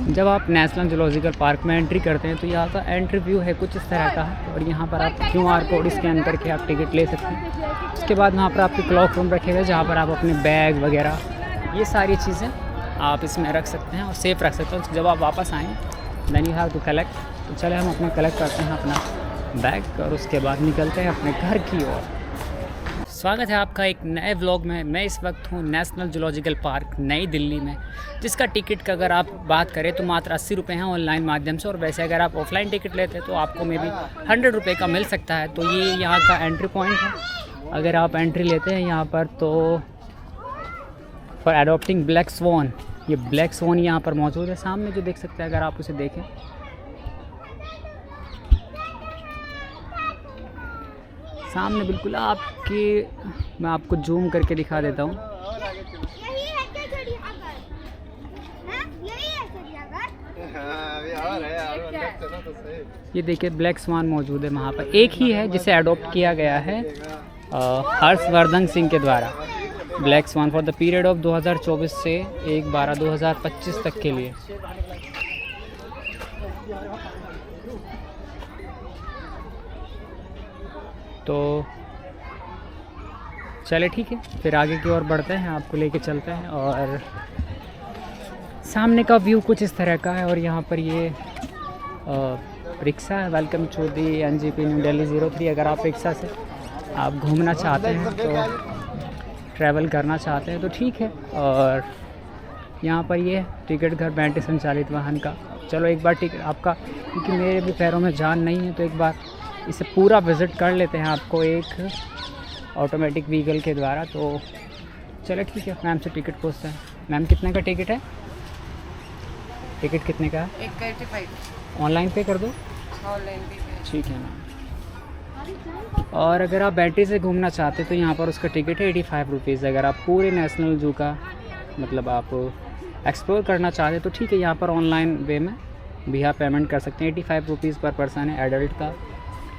जब आप national zoological park में एंट्री करते हैं तो यहाँ का एंट्री व्यू है कुछ इस तरह का है, और यहाँ पर आप QR कोड स्कैन करके आप टिकट ले सकते हैं। उसके बाद वहाँ पर आपके क्लॉक रूम रखेगा जहाँ पर आप अपने बैग वगैरह ये सारी चीज़ें आप इसमें रख सकते हैं और सेफ़ रख सकते हैं। जब आप वापस आएँ then you have to collect. तो चले हम अपना कलेक्ट करते हैं अपना बैग और उसके बाद निकलते हैं अपने घर की ओर। स्वागत है आपका एक नए व्लॉग में। मैं इस वक्त हूँ नेशनल जूलॉजिकल पार्क नई दिल्ली में, जिसका टिकट का अगर आप बात करें तो मात्र 80 रुपये हैं ऑनलाइन माध्यम से, और वैसे अगर आप ऑफलाइन टिकट लेते हैं तो आपको मे बी 100 रुपये का मिल सकता है। तो ये यहाँ का एंट्री पॉइंट है। अगर आप एंट्री लेते हैं यहाँ पर तो फॉर एडॉप्टिंग ब्लैक स्वॉन, ये ब्लैक स्वॉन यहाँ पर मौजूद है सामने जो देख सकते हैं अगर आप उसे देखें। सामने बिल्कुल आपके, मैं आपको जूम करके दिखा देता हूँ। ये देखिए ब्लैक स्वान मौजूद है वहाँ पर, एक ही है जिसे अडॉप्ट किया गया है हर्षवर्धन सिंह के द्वारा। Black swan for the period of 2024 से 1/12/2025 तक के लिए। तो चले ठीक है, फिर आगे की ओर बढ़ते हैं, आपको लेके चलते हैं। और सामने का व्यू कुछ इस तरह का है, और यहाँ पर ये रिक्शा है। Welcome to the NGP New Delhi 03। अगर आप रिक्शा से आप घूमना चाहते हैं तो ट्रैवल करना चाहते हैं तो ठीक है। और यहाँ पर ये टिकट घर बैटरी संचालित वाहन का। चलो एक बार टिकट आपका, क्योंकि मेरे भी पैरों में जान नहीं है तो एक बार इसे पूरा विज़िट कर लेते हैं आपको एक ऑटोमेटिक व्हीकल के द्वारा। तो चलो ठीक है, मैम से टिकट पूछते हैं। मैम कितने का टिकट है? टिकट कितने का है? 185। ऑनलाइन पे कर दो? ऑनलाइन भी ठीक है मैम। और अगर आप बैटरी से घूमना चाहते तो यहाँ पर उसका टिकट है 85 रुपीज़। अगर आप पूरे नेशनल जू का मतलब आप एक्सप्लोर करना चाहते तो ठीक है, यहाँ पर ऑनलाइन वे में भी आप पेमेंट कर सकते हैं। 85 रुपीज़ पर पर्सन है, एडल्ट का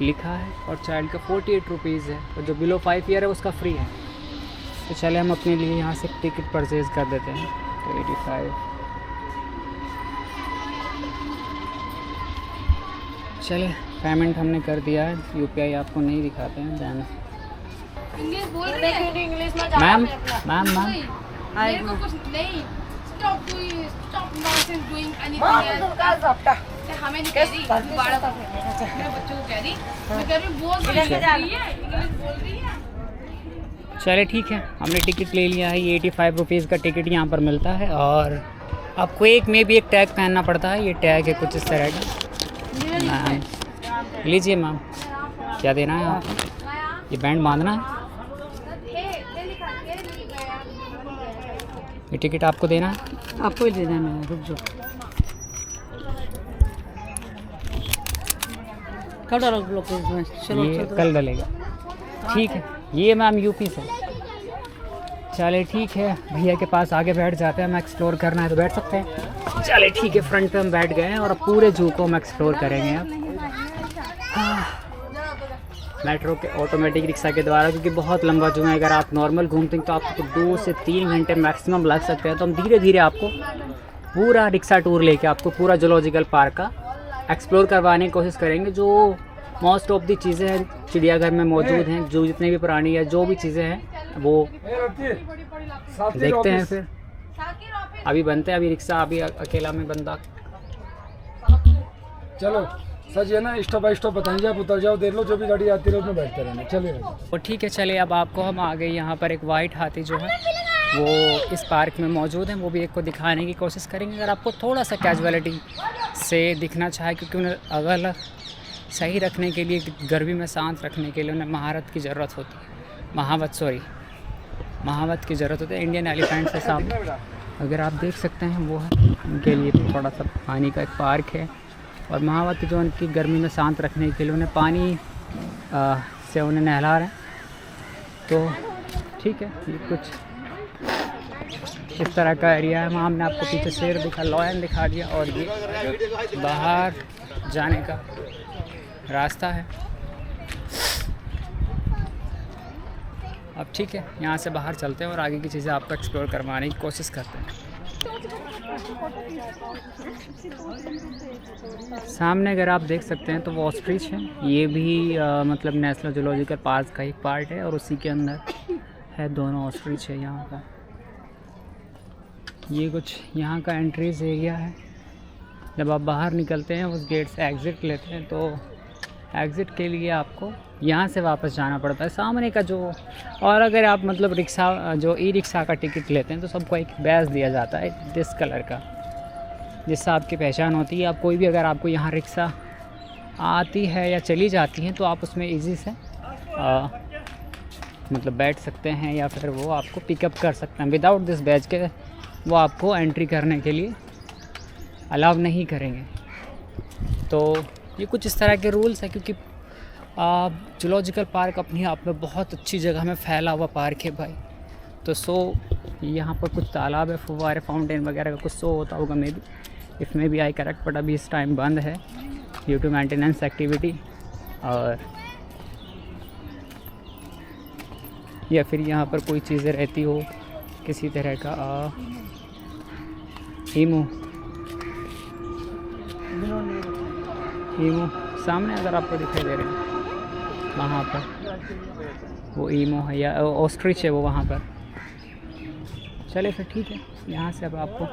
लिखा है, और चाइल्ड का 48 रुपीज़ है, और जो बिलो 5 ईयर है उसका फ्री है। तो चले हम अपने लिए यहाँ से टिकट परचेज़ कर देते हैं। तो 85 चले, पेमेंट हमने कर दिया है। UPI आपको नहीं दिखाते हैं ध्यान। इंग्लिश बोल रही है, इंग्लिश में मैम मैम मैम मेरे को कुछ नहीं। Stop nonsense doing anything. हमें नहीं कह रही, दोबारा मेरे बच्चों को कह रही, मैं कह रही हूँ बोल रही है, इंग्लिश बोल रही है। चले ठीक है, हमने टिकट ले लिया है। ये 85 रुपीज़ का टिकट यहाँ पर मिलता है, और आपको एक में भी एक टैग पहनना पड़ता है। ये टैग है कुछ इस तरह का। मैम लीजिए मैम, क्या देना है आपको? ये बैंड बांधना है, ये टिकट आपको देना है? आपको ही देना है। रुक जाओ, कब डालो? चलो ये कल डलेगा। ठीक है, ये मैम UP से। चले ठीक है, भैया के पास आगे बैठ जाते हैं। हम एक्सप्लोर करना है तो बैठ सकते हैं। चले ठीक है, फ्रंट पे हम बैठ गए हैं और अब पूरे जू को हम एक्सप्लोर करेंगे अब मेट्रो के ऑटोमेटिक रिक्शा के द्वारा, क्योंकि बहुत लंबा जू है। अगर आप नॉर्मल घूमते हैं तो आपको 2 से 3 घंटे मैक्सिमम लग सकते हैं। तो हम धीरे धीरे आपको पूरा रिक्शा टूर लेके आपको पूरा जूलॉजिकल पार्क का एक्सप्लोर करवाने की कोशिश करेंगे। जो मोस्ट ऑफ दी चीज़ें हैं चिड़ियाघर में मौजूद हैं, जो जितने भी प्राणी है जो भी चीज़ें हैं वो देखते हैं। फिर अभी बनते हैं, अभी रिक्शा अभी अकेला में बंदा। चलो सच है ना, स्टॉप बाई स्टॉप बताएंगे, आप उतर जाओ, देख लो, जो भी गाड़ी आती है उसमें बैठते रहना। चलिए और ठीक है, चले अब आपको हम आ गए। यहाँ पर एक वाइट हाथी जो है वो इस पार्क में मौजूद है, वो भी एक को दिखाने की कोशिश करेंगे। अगर आपको थोड़ा सा कैजुअलिटी से दिखना चाहे, क्योंकि उन्हें अगर सही रखने के लिए, गर्मी में शांत रखने के लिए उन्हें महारत की ज़रूरत होती है। महावत की ज़रूरत होती है। इंडियन एलिफेंट के सामने अगर आप देख सकते हैं वो है, उनके लिए थोड़ा सा पानी का एक पार्क है। और महावत जो उनकी गर्मी में शांत रखने के लिए उन्हें पानी से उन्हें नहला रहे हैं। तो ठीक है, ये कुछ इस तरह का एरिया है। वहाँ हमने आपको पीछे शेर दिखा, लॉयन दिखा दिया, और ये बाहर जाने का रास्ता है। अब ठीक है, यहाँ से बाहर चलते हैं और आगे की चीज़ें आपको एक्सप्लोर करवाने की कोशिश करते हैं। सामने अगर आप देख सकते हैं तो वो ऑस्ट्रिच है, ये भी मतलब नेशनल जूलॉजिकल पार्क का एक पार्ट है और उसी के अंदर है दोनों ऑस्ट्रिच है यहाँ का। ये कुछ यहाँ का एंट्रीज एरिया है। जब आप बाहर निकलते हैं उस गेट से एग्ज़िट लेते हैं तो एग्ज़िट के लिए आपको यहाँ से वापस जाना पड़ता है सामने का जो। और अगर आप मतलब रिक्शा जो ई रिक्शा का टिकट लेते हैं तो सबको एक बैज दिया जाता है दिस कलर का, जिससे आपकी पहचान होती है। आप कोई भी अगर आपको यहाँ रिक्शा आती है या चली जाती है तो आप उसमें इजी से मतलब बैठ सकते हैं या फिर वो आपको पिकअप कर सकते हैं। विदाउट दिस बैज के वो आपको एंट्री करने के लिए अलाउ नहीं करेंगे। तो ये कुछ इस तरह के रूल्स हैं, क्योंकि जूलॉजिकल पार्क अपने आप में बहुत अच्छी जगह में फैला हुआ पार्क है भाई। तो यहाँ पर कुछ तालाब है, फुव्वारे, फाउंटेन वगैरह का कुछ होता होगा maybe, if maybe I correct, but अभी इस टाइम बंद है ड्यू टू मेंटेनेंस एक्टिविटी। और या फिर यहाँ पर कोई चीज़ें रहती हो किसी तरह का ईमू सामने अगर आपको दिखाई दे रहे हैं वहाँ पर वो ईमो है या ऑस्ट्रिच है वो वहाँ पर। चले फिर ठीक है, यहाँ से अब आपको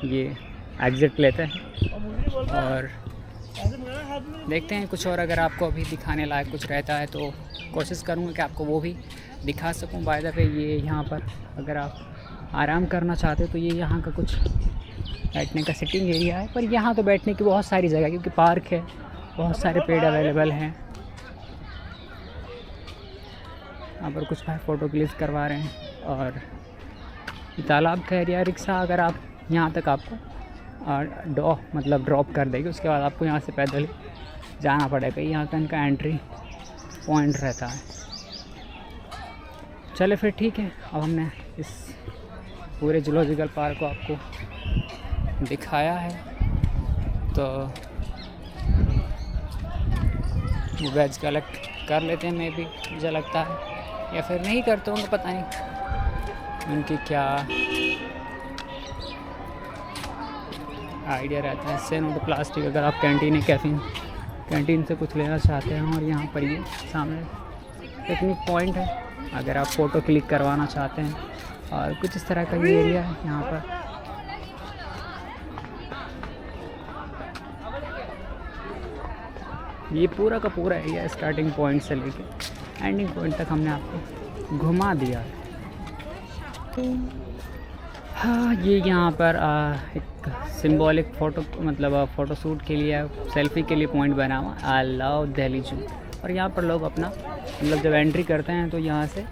ये एग्ज़िट लेते हैं और देखते हैं कुछ और अगर आपको अभी दिखाने लायक कुछ रहता है तो कोशिश करूँगा कि आपको वो भी दिखा सकूँ। बाय द वे ये यहाँ पर अगर आप आराम करना चाहते हो तो ये यहाँ का कुछ बैठने का सिटिंग एरिया है, पर यहाँ तो बैठने की बहुत सारी जगह है क्योंकि पार्क है, बहुत सारे पेड़ अवेलेबल हैं। यहाँ पर कुछ भाई फ़ोटो क्लिक करवा रहे हैं और तालाब का एरिया। रिक्शा अगर आप यहाँ तक आपको मतलब ड्रॉप कर देगी, उसके बाद आपको यहाँ से पैदल जाना पड़ेगा। यहाँ का इनका एंट्री पॉइंट रहता है। चले फिर ठीक है, अब हमने इस पूरे जूलॉजिकल पार्क को आपको दिखाया है तो बैज कलेक्ट कर लेते हैं मे भी, मुझे लगता है, या फिर नहीं करते होंगे, पता नहीं उनकी क्या आइडिया रहता है। से नो टू प्लास्टिक अगर आप कैंटीन से कुछ लेना चाहते हैं। और यहाँ पर ये सामने पिकनिक पॉइंट है अगर आप फ़ोटो क्लिक करवाना चाहते हैं, और कुछ इस तरह का ये एरिया है यहाँ पर। ये पूरा का पूरा एरिया स्टार्टिंग पॉइंट से लेके एंडिंग पॉइंट तक हमने आपको घुमा दिया है। हाँ, ये यहाँ पर एक सिंबॉलिक फ़ोटो मतलब फ़ोटोशूट के लिए, सेल्फ़ी के लिए पॉइंट बना हुआ आई लव दिल्ली जू। और यहाँ पर लोग अपना मतलब जब एंट्री करते हैं तो यहाँ से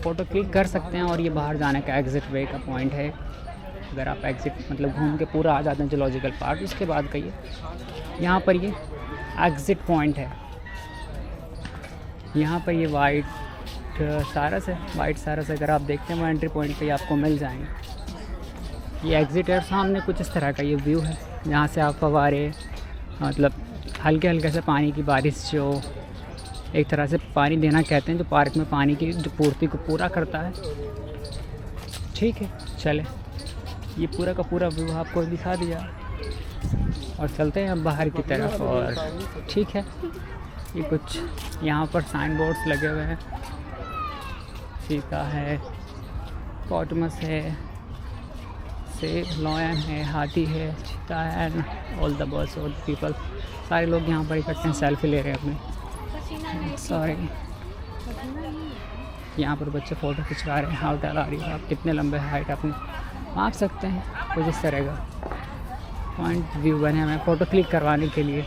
फ़ोटो क्लिक कर सकते हैं। और ये बाहर जाने का एग्ज़िट वे का पॉइंट है। अगर आप एग्ज़िट मतलब घूम के पूरा आ जाते हैं जूलॉजिकल पार्क, उसके बाद का ये यहाँ पर ये एग्ज़िट पॉइंट है। यहाँ पर ये वाइट सारस अगर आप देखते हैं वो एंट्री पॉइंट पे आपको मिल जाएंगे। ये एग्ज़िट है और सामने कुछ इस तरह का ये व्यू है जहाँ से आप फव्वारे मतलब हल्के हल्के से पानी की बारिश, जो एक तरह से पानी देना कहते हैं, जो पार्क में पानी की जो पूर्ति को पूरा करता है। ठीक है, चले ये पूरा का पूरा व्यू आपको दिखा दिया और चलते हैं अब बाहर की तरफ। और ठीक है, ये कुछ यहाँ पर साइन बोर्ड्स लगे हुए हैं, चीता है, पॉटमस है, सेब, लॉयन है, हाथी है, चीता है एंड ऑल द बर्ड्स और पीपल। सारे लोग यहाँ पर इकट्ठे सेल्फी ले रहे हैं अपने। सॉरी, यहाँ पर बच्चे फ़ोटो खिंचवा रहे हैं। हाउ टॉल आर यू, आप कितने लंबे हाइट अपने माप सकते हैं। कुछ इस तरह का पॉइंट व्यू बने हुए हैं फ़ोटो क्लिक करवाने के लिए।